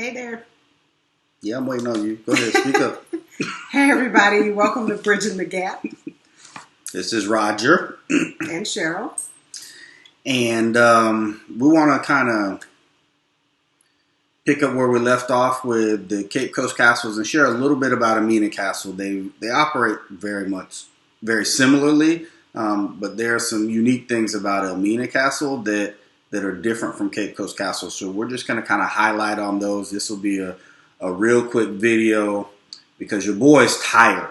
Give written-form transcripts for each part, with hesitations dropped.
Hey there. Yeah, I'm waiting on you. Go ahead, speak up. Hey everybody, welcome to Bridging the Gap. This is Roger. And Cheryl. And we want to kind of pick up where we left off with the Cape Coast castles and share a little bit about Elmina Castle. They operate very similarly, but there are some unique things about Elmina Castle that are different from Cape Coast Castle. So we're just going to kind of highlight on those. This will be a real quick video because your boy is tired.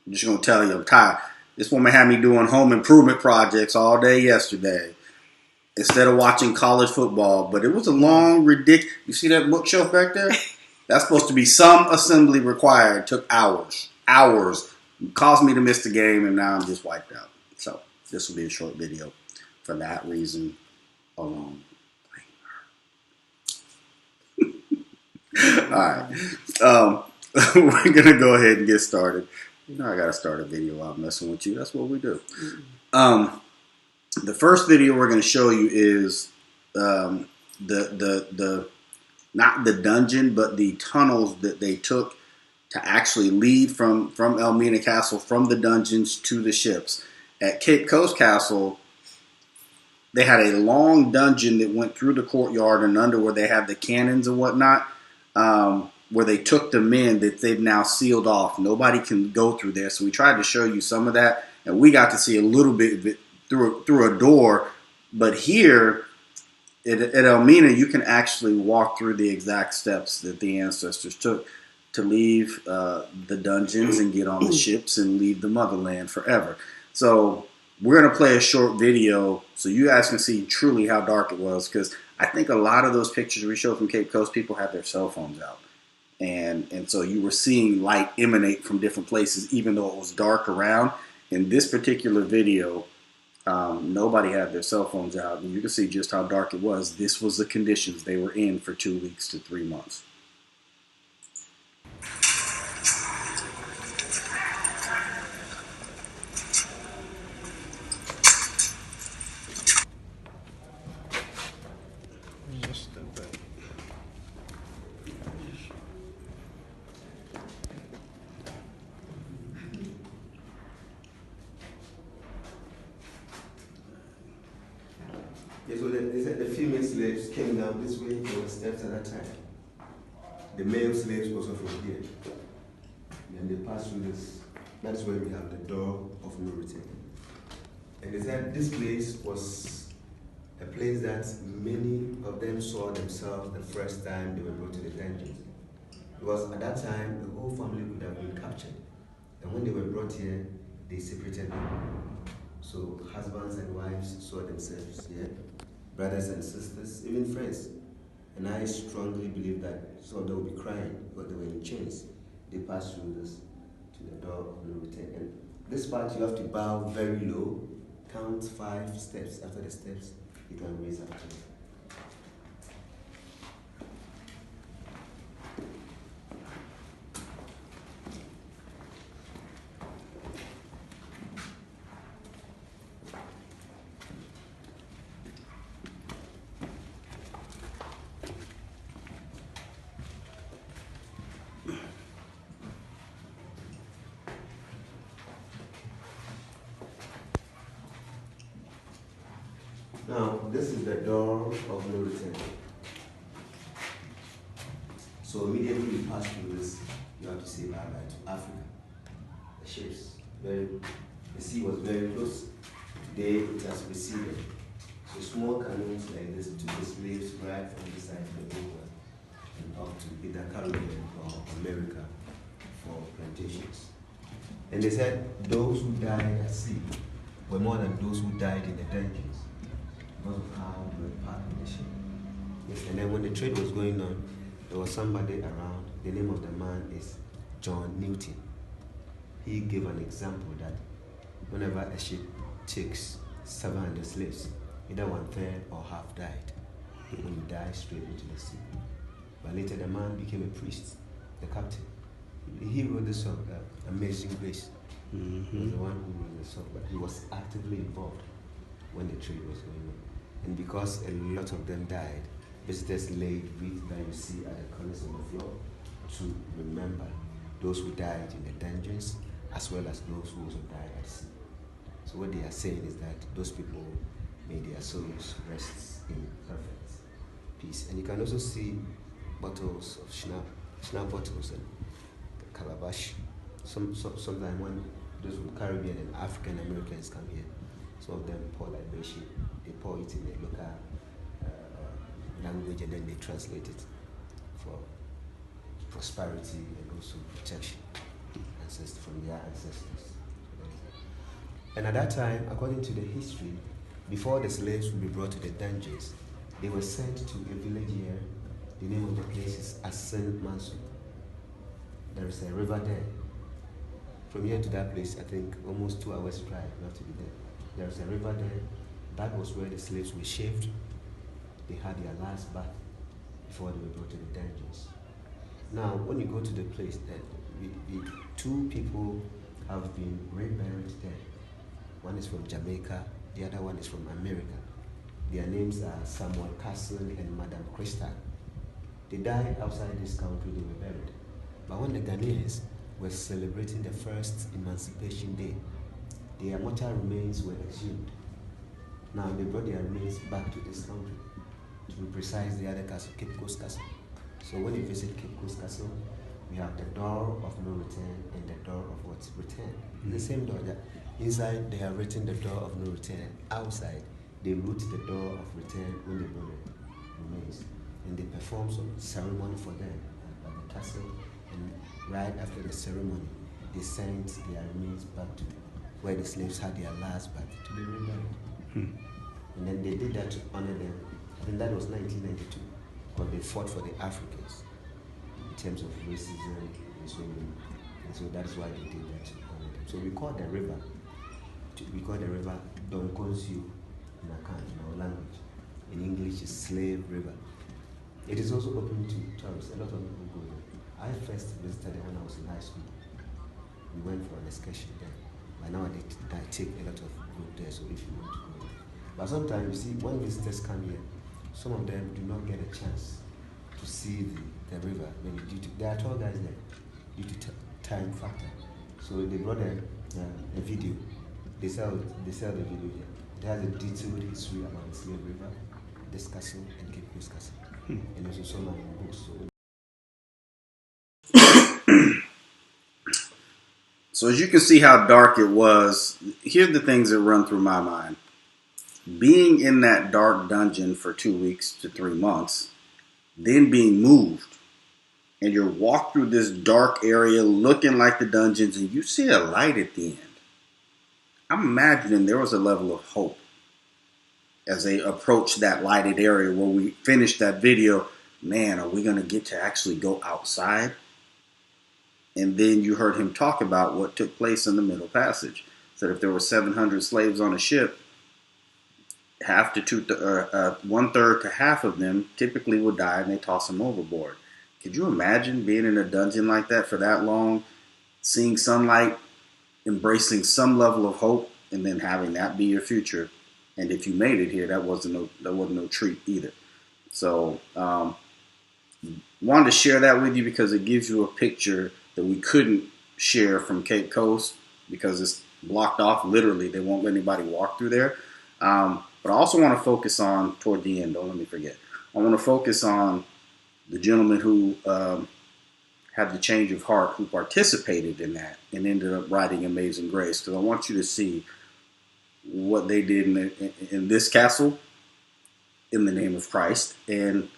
I'm just going to tell you, I'm tired. This woman had me doing home improvement projects all day yesterday instead of watching college football. But it was a long, ridiculous... You see that bookshelf back there? That's supposed to be some assembly required. It took hours. Hours. It caused me to miss the game, and now I'm just wiped out. So this will be a short video for that reason alone. All right. We're going to go ahead and get started. You know I got to start a video out messing with you. That's what we do. The first video we're going to show you is the not the dungeon, but the tunnels that they took to actually lead from Elmina Castle, from the dungeons to the ships. At Cape Coast Castle, they had a long dungeon that went through the courtyard and under where they have the cannons and whatnot, where they took the men that they've now sealed off. Nobody can go through there. So we tried to show you some of that, and we got to see a little bit of it through a door. But here at Elmina, you can actually walk through the exact steps that the ancestors took to leave the dungeons and get on the ships and leave the motherland forever. So we're going to play a short video so you guys can see truly how dark it was, because I think a lot of those pictures we showed from Cape Coast, people have their cell phones out. And so you were seeing light emanate from different places, even though it was dark around. In this particular video, nobody had their cell phones out, and you can see just how dark it was. This was the conditions they were in for 2 weeks to 3 months. Yeah, so they said the female slaves came down this way. There were steps at that time. The male slaves also from here. Then they passed through this. That's where we have the door of no return. And they said this place was a place that many of them saw themselves the first time they were brought to the dungeons. Because at that time, the whole family could have been captured. And when they were brought here, they separated them. So husbands and wives saw themselves here, brothers and sisters, even friends. And I strongly believe that some of them will be crying because they were in chains. They passed through this to the door of no return. And this part you have to bow very low, count 5 steps. After the steps, you can raise up to it. Now, this is the door of no return. So immediately you pass through this, you have to say bye-bye to Africa. The ships, the sea was very close. Today it has receded. So small canoes like this to the slaves right from this side to the river and up to either Caribbean or America for plantations. And they said those who died at sea were more than those who died in the dungeons, because of how they were part of the ship. Yes, and then when the trade was going on, there was somebody around. The name of the man is John Newton. He gave an example that whenever a ship takes 700 slaves, either 1/3 or half died. When you die, straight into the sea. But later the man became a priest, the captain. He wrote the song, Amazing Grace. He was the one who wrote the song, but he was actively involved when the trade was going on. And because a lot of them died, visitors laid wreaths that you see at the corners of the floor to remember those who died in the dungeons as well as those who also died at sea. So what they are saying is that those people, may their souls rest in perfect peace. And you can also see bottles of schnapps bottles and calabash. Sometimes when those from Caribbean and African Americans come here, some of them pour libation. They pour it in the local language and then they translate it for prosperity and also protection from their ancestors. And at that time, according to the history, before the slaves would be brought to the dungeons, they were sent to a village here. The name of the place is Asen Mansu. There is a river there. From here to that place, I think almost 2 hours drive, you have to be there. There is a river there. That was where the slaves were shaved. They had their last bath before they were brought to the dungeons. Now, when you go to the place, the 2 people have been reburied there. One is from Jamaica, the other one is from America. Their names are Samuel Castle and Madame Crystal. They died outside this country, they were buried. But when the Ghanaians were celebrating the first Emancipation Day, their mortal remains were exhumed. Now they brought their remains back to this country. To be precise, the other castle, Cape Coast Castle. So when you visit Cape Coast Castle, we have the door of no return and the door of what? Return. The same door. That inside they have written the door of no return. Outside they wrote the door of return when they brought the remains. And they perform some ceremony for them at the castle. And right after the ceremony, they sent their remains back to where the slaves had their last bath to be reburied. And then they did that to honor them. I think that was 1992, because they fought for the Africans in terms of racism and so on. And so that's why they did that to honor them. So we call the river Don Konsio in our language. In English, it's Slave River. It is also open to tourists. A lot of people go there. I first visited it when I was in high school. We went for an excursion there. By now I take a lot of group there, so if you want to go there. But sometimes you see, when visitors come here, some of them do not get a chance to see the river, maybe due to, there are tour guys there, due to time factor. So they brought a video. They sell the video here. It has a detailed history about the Slave River, this castle, and Cape Coast Castle. And also some of the books. So as you can see how dark it was, here's the things that run through my mind. Being in that dark dungeon for 2 weeks to 3 months, then being moved, and you're walked through this dark area looking like the dungeons, and you see a light at the end. I'm imagining there was a level of hope as they approached that lighted area where we finished that video. Man, are we going to get to actually go outside? And then you heard him talk about what took place in the Middle Passage. So if there were 700 slaves on a ship, half to 1/3 to half of them typically would die, and they toss them overboard. Could you imagine being in a dungeon like that for that long, seeing sunlight, embracing some level of hope, and then having that be your future? And if you made it here, that wasn't no treat either. So wanted to share that with you because it gives you a picture that we couldn't share from Cape Coast because it's blocked off. Literally, they won't let anybody walk through there. But I also want to focus on, toward the end, don't let me forget, I want to focus on the gentleman who had the change of heart, who participated in that and ended up writing Amazing Grace, because I want you to see what they did in this castle in the name of Christ, and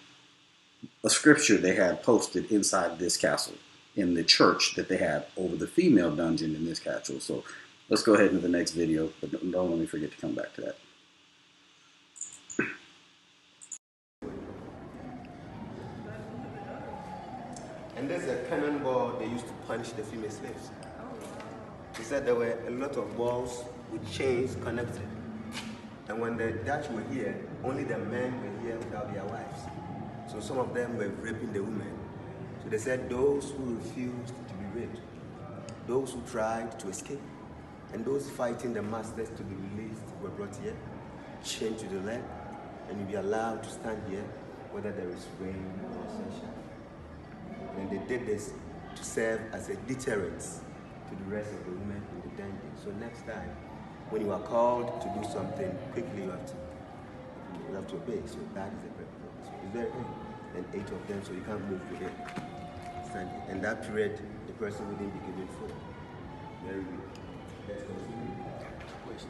a scripture they had posted inside this castle in the church that they had over the female dungeon in this castle. So let's go ahead to the next video, but don't let me forget to come back to that. And there's a cannonball they used to punish the female slaves. He said there were a lot of balls with chains connected. And when the Dutch were here, only the men were here without their wives. So some of them were raping the women. So they said those who refused to be raped, those who tried to escape, and those fighting the masters to be released were brought here, chained to the leg, and you'll be allowed to stand here whether there is rain or sunshine. And they did this to serve as a deterrent to the rest of the women in the dungeon. So next time, when you are called to do something, quickly you have to obey. So that is the purpose of this. It's very early, and 8 of them, so you can't move within Sunday. And that period, the person wouldn't be given food. Very good. Let's continue. Question.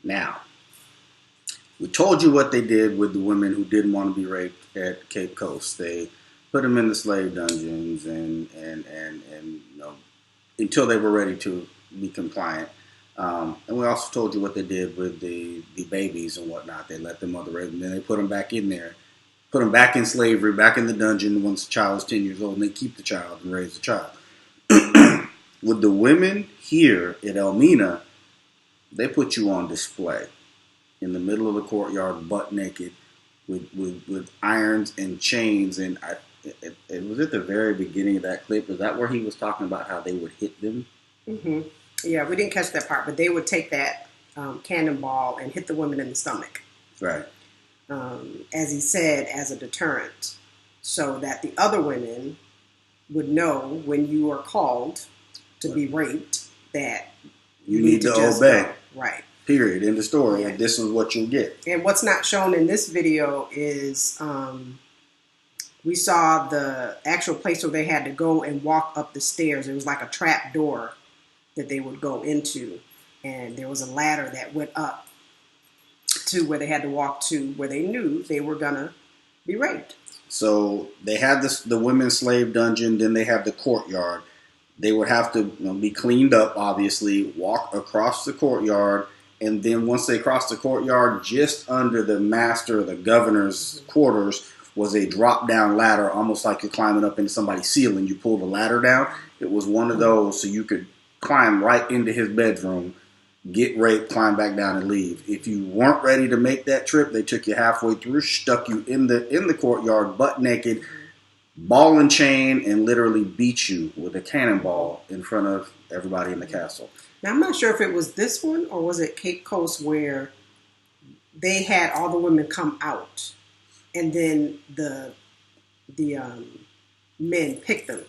Now, we told you what they did with the women who didn't want to be raped at Cape Coast. They put them in the slave dungeons and you know, until they were ready to be compliant. And we also told you what they did with the babies and whatnot. They let the mother rape them, then they put them back in there, put them back in slavery, back in the dungeon once the child is 10 years old, and they keep the child and raise the child. With the women here at Elmina, they put you on display in the middle of the courtyard, butt naked, with irons and chains. And it was at the very beginning of that clip. Is that where he was talking about how they would hit them? Mm-hmm. Yeah, we didn't catch that part, but they would take that cannonball and hit the women in the stomach. Right. As he said, as a deterrent, so that the other women would know when you are called to be raped that you need to obey. Go. Right. Period. In the story, Yeah. and this is what you'll get. And what's not shown in this video is we saw the actual place where they had to go and walk up the stairs. It was like a trap door that they would go into, and there was a ladder that went up to where they had to walk to where they knew they were gonna be raped. So they had the women's slave dungeon, then they have the courtyard. They would have to be cleaned up, obviously, walk across the courtyard, and then once they crossed the courtyard, just under the master, the governor's quarters, was a drop-down ladder, almost like you're climbing up into somebody's ceiling. You pull the ladder down. It was one of those, so you could climb right into his bedroom, get raped, climb back down, and leave. If you weren't ready to make that trip, they took you halfway through, stuck you in the courtyard, butt naked, ball and chain, and literally beat you with a cannonball in front of everybody in the castle. Now, I'm not sure if it was this one or was it Cape Coast where they had all the women come out and then the men picked them.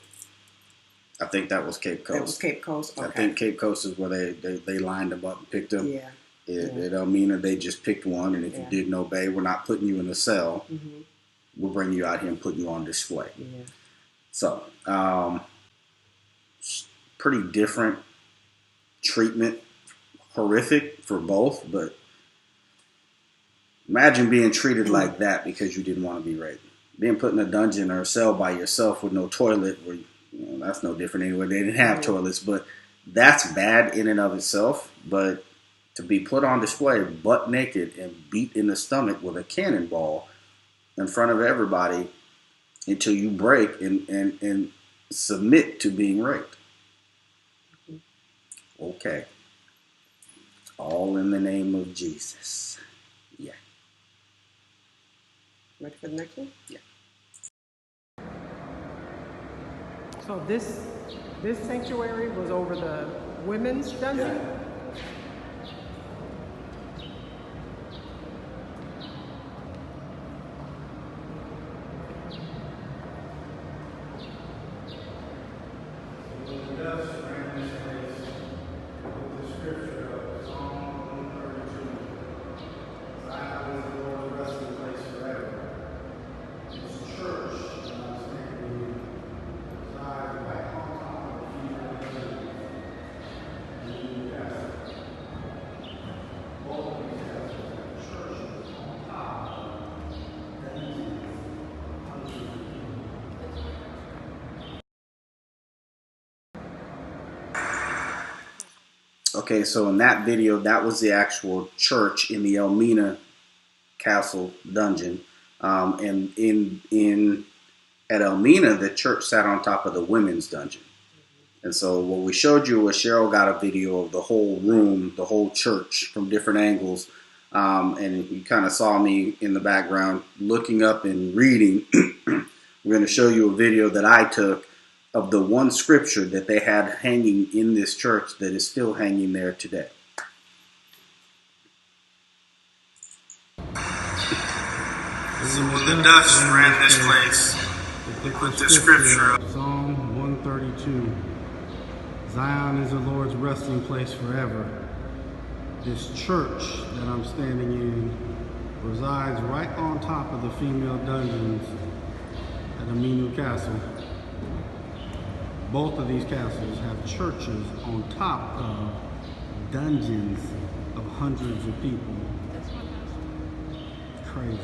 I think that was Cape Coast. That was Cape Coast? Okay. I think Cape Coast is where they lined them up and picked them. Yeah. At Elmina, they just picked one, and if you didn't obey, we're not putting you in a cell. Mm-hmm. We'll bring you out here and put you on display. Yeah. So, pretty different treatment, horrific for both, but imagine being treated like that because you didn't want to be raped. Being put in a dungeon or a cell by yourself with no toilet, where that's no different anyway. They didn't have toilets, but that's bad in and of itself. But to be put on display butt naked and beat in the stomach with a cannonball in front of everybody until you break and submit to being raped. Okay. All in the name of Jesus. Yeah. Ready for the next one? Yeah. So this sanctuary was over the women's dungeon? Yeah. Okay, so in that video, that was the actual church in the Elmina Castle dungeon. And at Elmina, the church sat on top of the women's dungeon. And so what we showed you was Cheryl got a video of the whole room, the whole church from different angles. And you kind of saw me in the background looking up and reading. We're going to show you a video that I took of the one scripture that they had hanging in this church that is still hanging there today. So when the Dutch ran this place, put the scripture up. Psalm 132. Zion is the Lord's resting place forever. This church that I'm standing in resides right on top of the female dungeons at Elmina Castle. Both of these castles have churches on top of dungeons of hundreds of people. Crazy.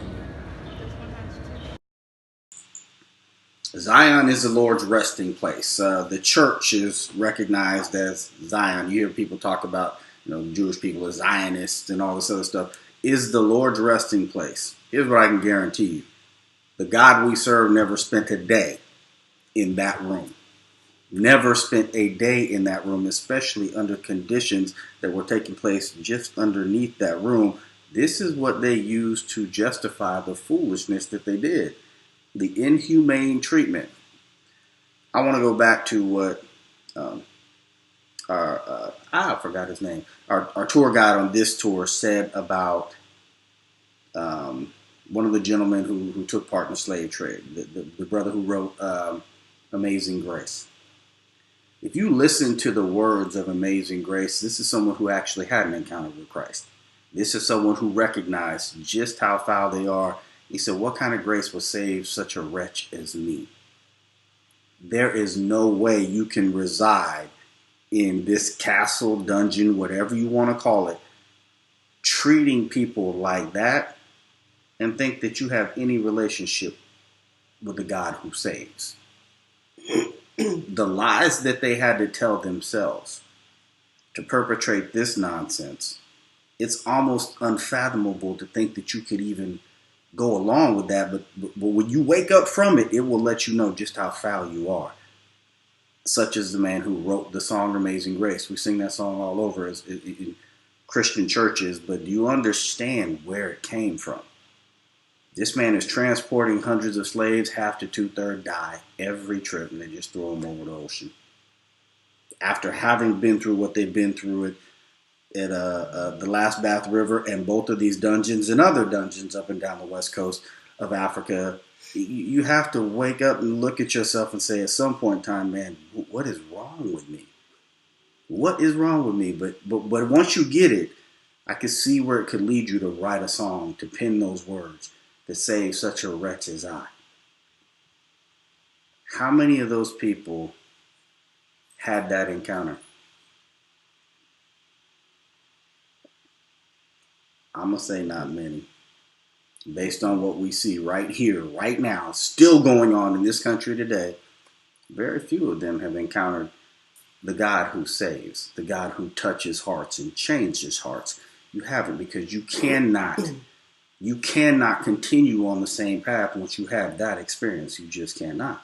Zion is the Lord's resting place. The church is recognized as Zion. You hear people talk about, Jewish people as Zionists and all this other stuff. Is the Lord's resting place. Here's what I can guarantee you. The God we serve never spent a day in that room. Never spent a day in that room, especially under conditions that were taking place just underneath that room. This is what they used to justify the foolishness that they did. The inhumane treatment. I want to go back to what I forgot his name. Our tour guide on this tour said about one of the gentlemen who took part in the slave trade, the brother who wrote Amazing Grace. If you listen to the words of Amazing Grace, this is someone who actually had an encounter with Christ. This is someone who recognized just how foul they are. He said, what kind of grace will save such a wretch as me? There is no way you can reside in this castle, dungeon, whatever you want to call it, treating people like that and think that you have any relationship with the God who saves. The lies that they had to tell themselves to perpetrate this nonsense, it's almost unfathomable to think that you could even go along with that, but when you wake up from it, it will let you know just how foul you are. Such as the man who wrote the song Amazing Grace. We sing that song all over in Christian churches, but do you understand where it came from? This man is transporting hundreds of slaves, half to two-thirds die every trip, and they just throw them over the ocean. After having been through what they've been through at the Last Bath River and both of these dungeons and other dungeons up and down the west coast of Africa, you have to wake up and look at yourself and say at some point in time, man, what is wrong with me? What is wrong with me? But once you get it, I can see where it could lead you to write a song, to pen those words, to save such a wretch as I. How many of those people had that encounter? I'm going to say not many. Based on what we see right here, right now, still going on in this country today, very few of them have encountered the God who saves, the God who touches hearts and changes hearts. You haven't, because you cannot continue on the same path once you have that experience. You just cannot.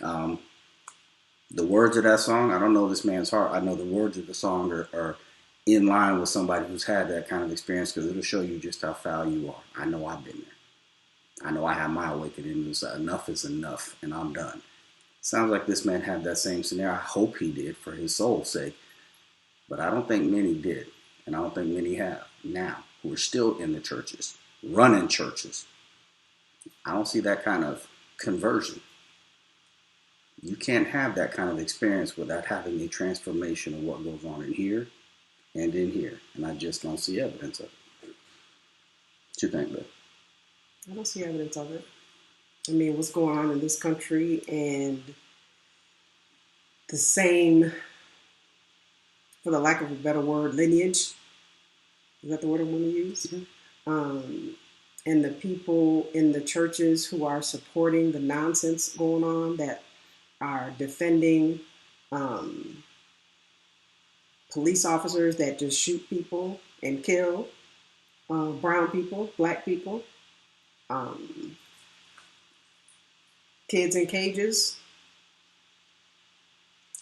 The words of that song, I don't know this man's heart. I know the words of the song are in line with somebody who's had that kind of experience, because it'll show you just how foul you are. I know I've been there. I know I have my awakening. It's enough is enough, and I'm done. Sounds like this man had that same scenario. I hope he did for his soul's sake, but I don't think many did, and I don't think many have now who are still in the churches, running churches. I don't see that kind of conversion. You can't have that kind of experience without having a transformation of what goes on in here and in here, and I just don't see evidence of it. What you think, Bill? I don't see evidence of it. I mean, what's going on in this country and the same, for the lack of a better word, lineage. Is that the word I want to use? Mm-hmm. And the people in the churches who are supporting the nonsense going on, that are defending police officers that just shoot people and kill brown people, black people, kids in cages,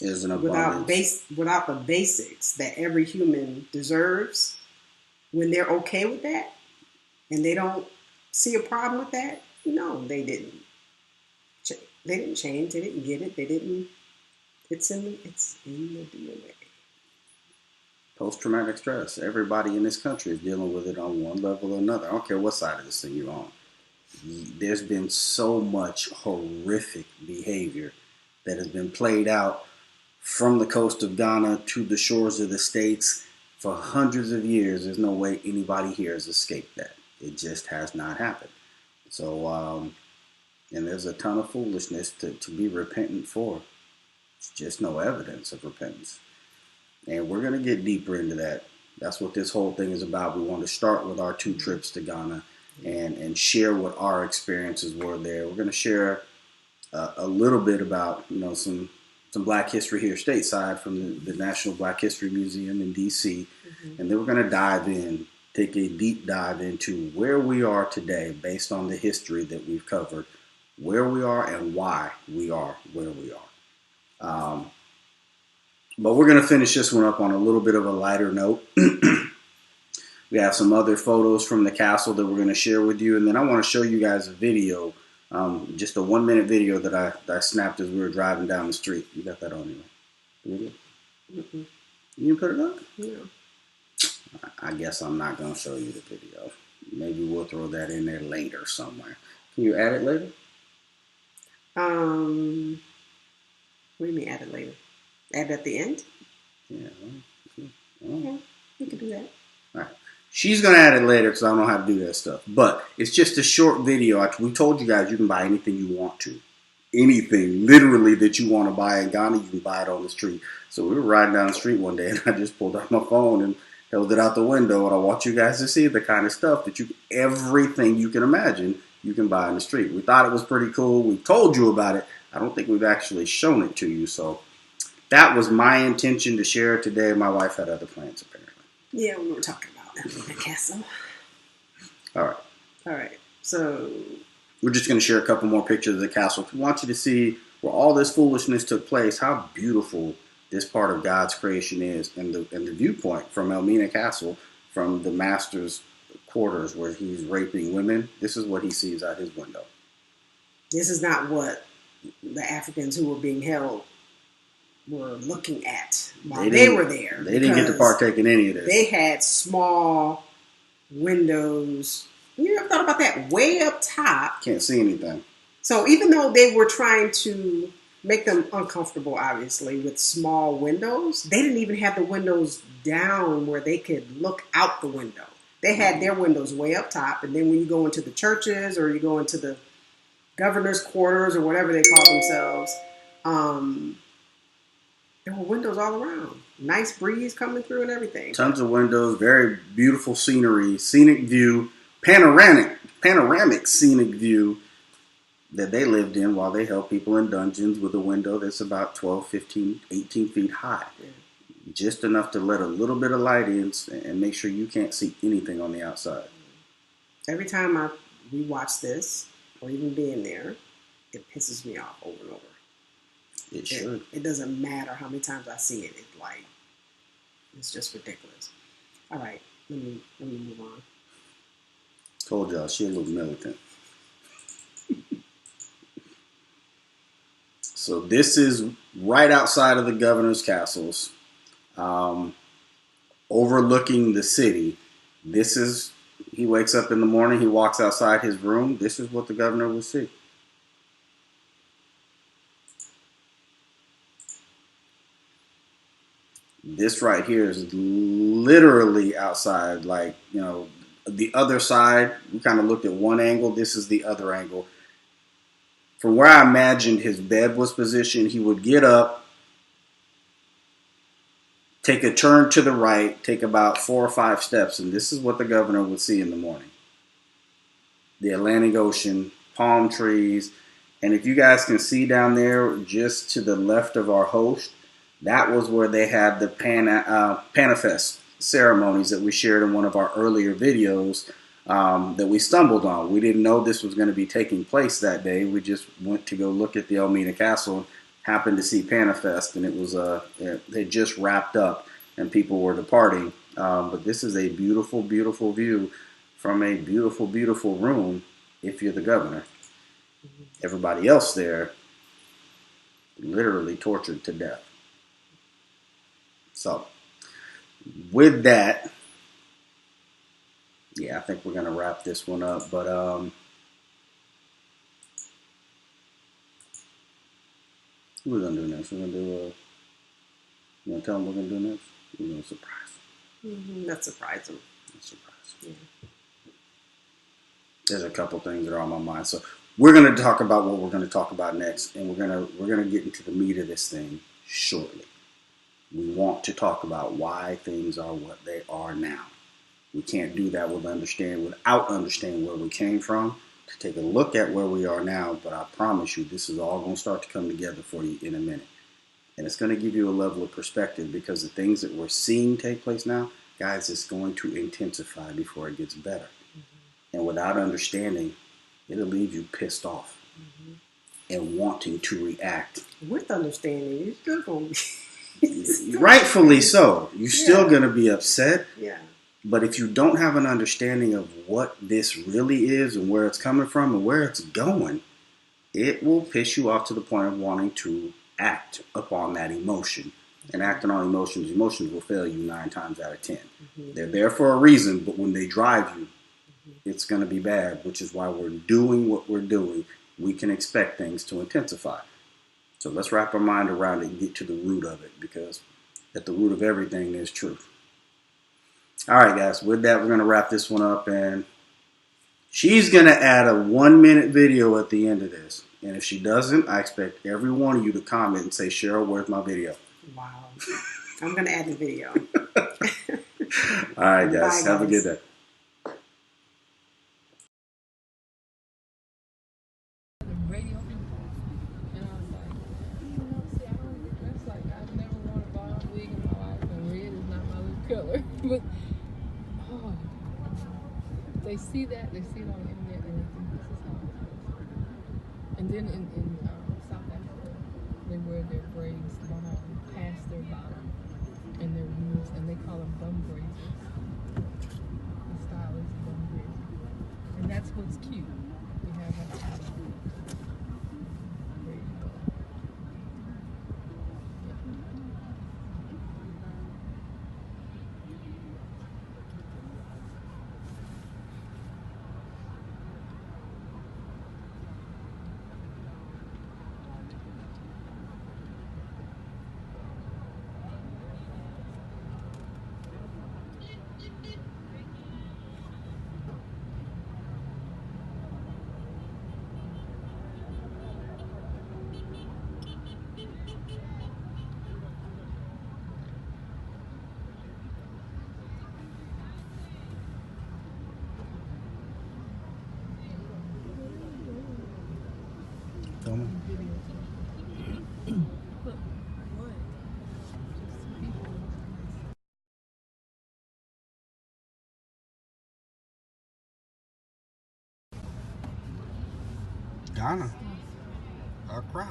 Is an without abundance. without the basics that every human deserves. When they're okay with that and they don't see a problem with that, no, they didn't. They didn't change. They didn't get it. They didn't. It's in the DNA. Post-traumatic stress. Everybody in this country is dealing with it on one level or another. I don't care what side of this thing you're on. There's been so much horrific behavior that has been played out from the coast of Ghana to the shores of the States for hundreds of years. There's no way anybody here has escaped that. It just has not happened. So, and there's a ton of foolishness to be repentant for. It's just no evidence of repentance. And we're going to get deeper into that. That's what this whole thing is about. We want to start with our 2 trips to Ghana and share what our experiences were there. We're going to share a little bit about, some Black history here stateside from the National Black History Museum in D.C. Mm-hmm. And then we're going to take a deep dive into where we are today based on the history that we've covered, where we are and why we are where we are. But we're going to finish this one up on a little bit of a lighter note. We have some other photos from the castle that we're going to share with you. And then I want to show you guys a video, just a 1-minute video that I snapped as we were driving down the street. You got that on you? Video? Mm-mm. You put it up? Yeah. I guess I'm not going to show you the video. Maybe we'll throw that in there later somewhere. Can you add it later? What do you mean add it later? Add at the end? Yeah. Okay, we can do that. All right. She's going to add it later because I don't know how to do that stuff. But it's just a short video. We told you guys you can buy anything you want to. Anything, literally, that you want to buy in Ghana, you can buy it on the street. So we were riding down the street one day and I just pulled out my phone and held it out the window. And I want you guys to see the kind of stuff that everything you can imagine, you can buy in the street. We thought it was pretty cool. We told you about it. I don't think we've actually shown it to you. So that was my intention to share it today. My wife had other plans, apparently. Yeah, we were talking about the castle. All right. So we're just going to share a couple more pictures of the castle. We want you to see where all this foolishness took place, how beautiful this part of God's creation is, and the viewpoint from Elmina Castle, from the master's quarters where he's raping women. This is what he sees out his window. This is not what the Africans who were being held were looking at while they were there. They didn't get to partake in any of this. They had small windows. You ever thought about that? Way up top. Can't see anything. So even though they were trying to make them uncomfortable, obviously, with small windows, they didn't even have the windows down where they could look out the window. They had their windows way up top, and then when you go into the churches or you go into the governor's quarters or whatever they call themselves, there were windows all around. Nice breeze coming through and everything. Tons of windows, very beautiful scenery, scenic view, panoramic scenic view that they lived in while they held people in dungeons with a window that's about 12, 15, 18 feet high. Yeah. Just enough to let a little bit of light in and make sure you can't see anything on the outside. Every time we watch this, or even being there, it pisses me off over and over. It should. It doesn't matter how many times I see it. It's just ridiculous. All right, let me move on. Told y'all, she a little militant. So this is right outside of the governor's castles, overlooking the city. He wakes up in the morning, he walks outside his room. This is what the governor will see. This right here is literally outside, the other side. We kind of looked at one angle. This is the other angle. From where I imagined his bed was positioned, he would get up, take a turn to the right, take about 4 or 5 steps, and this is what the governor would see in the morning. The Atlantic Ocean, palm trees, and if you guys can see down there just to the left of our host, that was where they had the Panafest ceremonies that we shared in one of our earlier videos that we stumbled on. We didn't know this was going to be taking place that day. We just went to go look at the Elmina Castle, happened to see Panafest, and it was they just wrapped up and people were departing. But this is a beautiful, beautiful view from a beautiful, beautiful room if you're the governor. Everybody else there literally tortured to death. So, with that, yeah, I think we're going to wrap this one up. But what we're going to do next? We're going to do you want to tell them what we're going to do next? We're going to surprise them. Let's surprise them. Let's surprise them. Yeah. There's a couple things that are on my mind. So we're going to talk about what we're going to talk about next, and we're going to get into the meat of this thing shortly. We want to talk about why things are what they are now. We can't do that without understanding where we came from, to take a look at where we are now. But I promise you, this is all going to start to come together for you in a minute. And it's going to give you a level of perspective, because the things that we're seeing take place now, guys, it's going to intensify before it gets better. And without understanding, it'll leave you pissed off and wanting to react. With understanding, it's good for me. Rightfully so. You're still going to be upset. Yeah. But if you don't have an understanding of what this really is and where it's coming from and where it's going, it will piss you off to the point of wanting to act upon that emotion. And acting on emotions will fail you 9 times out of 10. They're there for a reason, but when they drive you, it's going to be bad, which is why we're doing what we're doing. We can expect things to intensify. So let's wrap our mind around it and get to the root of it, because at the root of everything there's truth. All right, guys, with that, we're going to wrap this one up, and she's going to add a 1-minute video at the end of this. And if she doesn't, I expect every one of you to comment and say, Cheryl, where's my video? Wow. I'm going to add the video. All right, guys. Bye, Have a guys. good day. Radio, and I was like, see, I don't, that's like, I've never worn a blonde wig in my life, and red is not my little color, but, oh, they see that, they see it on the internet, and they think this is how it is. And then in South Africa, they wear their braids long, past their bottom, and their roots, and they call them bum braids. The style is bum braids. And that's what's cute. We have that style. Ghana, Accra.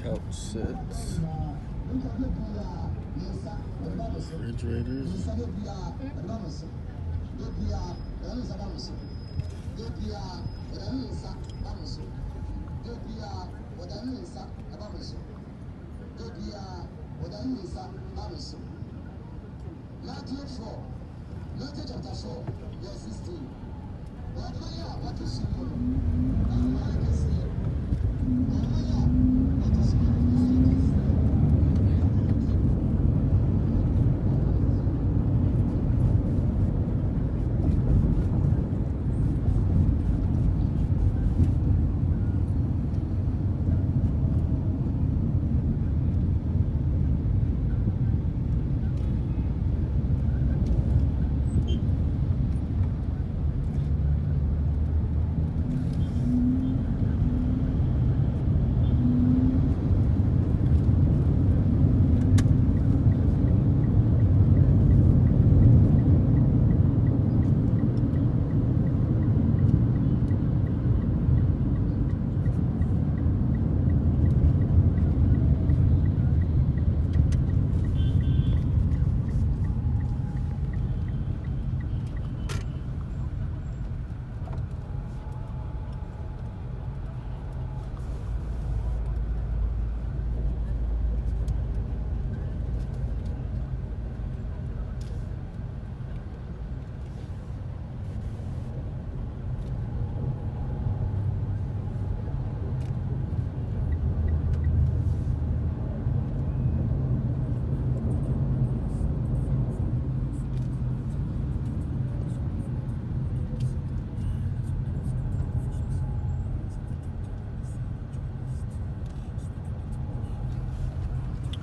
couch sets, refrigerators. Matthew 4, Matthew chapter 4, verse 16.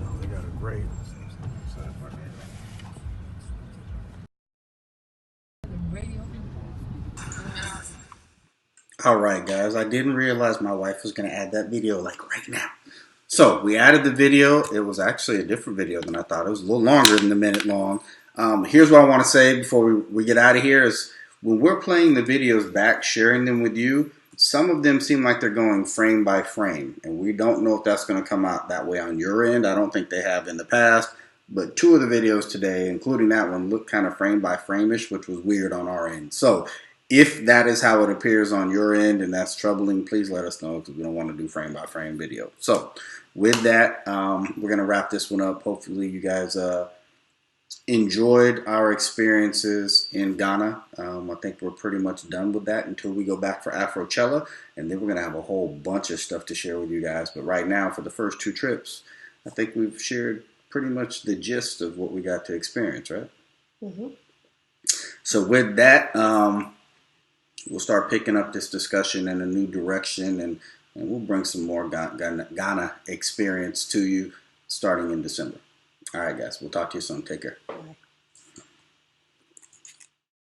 Oh, they got a great. All right, guys. I didn't realize my wife was going to add that video like right now. So we added the video. It was actually a different video than I thought. It was a little longer than a minute long. Here's what I want to say before we get out of here is when we're playing the videos back, sharing them with you, some of them seem like they're going frame by frame. And we don't know if that's going to come out that way on your end. I don't think they have in the past. But two of the videos today, including that one, look kind of frame by frame-ish, which was weird on our end. So if that is how it appears on your end and that's troubling, please let us know because we don't want to do frame by frame video. So with that, we're going to wrap this one up. Hopefully you guys enjoyed our experiences in Ghana. I think we're pretty much done with that until we go back for Afrochella. And then we're going to have a whole bunch of stuff to share with you guys. But right now, for the first two trips, I think we've shared pretty much the gist of what we got to experience, right? Mm-hmm. So with that, we'll start picking up this discussion in a new direction, and we'll bring some more Ghana experience to you starting in December. All right, guys. We'll talk to you soon. Take care. Bye.